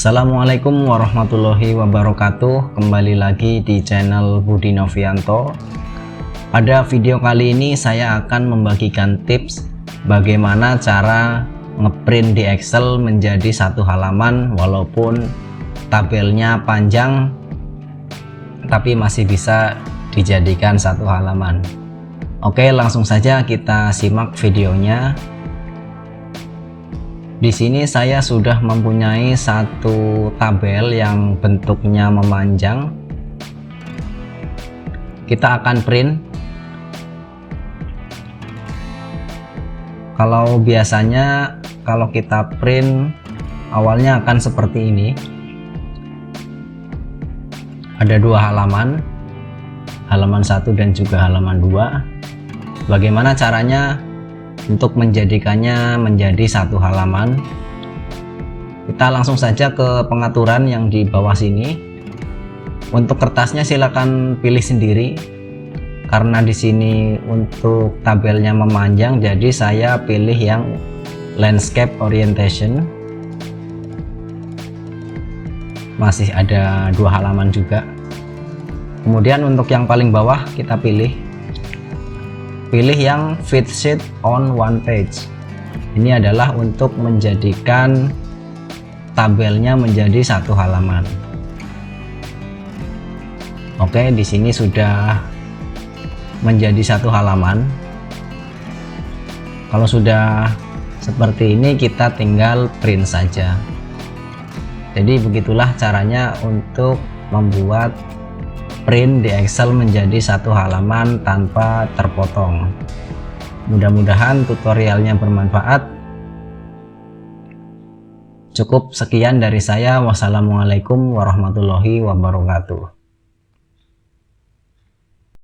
Assalamualaikum warahmatullahi wabarakatuh. Kembali lagi di channel Budi Novianto. Pada video kali ini saya akan membagikan tips bagaimana cara ngeprint di Excel menjadi satu halaman walaupun tabelnya panjang tapi masih bisa dijadikan satu halaman. Oke, langsung saja kita simak videonya. Di sini saya sudah mempunyai satu tabel yang bentuknya memanjang. Kita akan print. Kalau biasanya kalau kita print awalnya akan seperti ini. Ada dua halaman, halaman 1 dan juga halaman 2. Bagaimana caranya untuk menjadikannya menjadi satu halaman? Kita langsung saja ke pengaturan yang di bawah sini. Untuk kertasnya silakan pilih sendiri, karena di sini untuk tabelnya memanjang, jadi saya pilih yang landscape orientation. Masih ada dua halaman juga. Kemudian untuk yang paling bawah kita pilih yang fit sheet on one page. Ini adalah untuk menjadikan tabelnya menjadi satu halaman. Oke, di sini sudah menjadi satu halaman. Kalau sudah seperti ini kita tinggal print saja. Jadi begitulah caranya untuk membuat print di Excel menjadi satu halaman tanpa terpotong. Mudah-mudahan tutorialnya bermanfaat. Cukup sekian dari saya. Wassalamualaikum warahmatullahi wabarakatuh.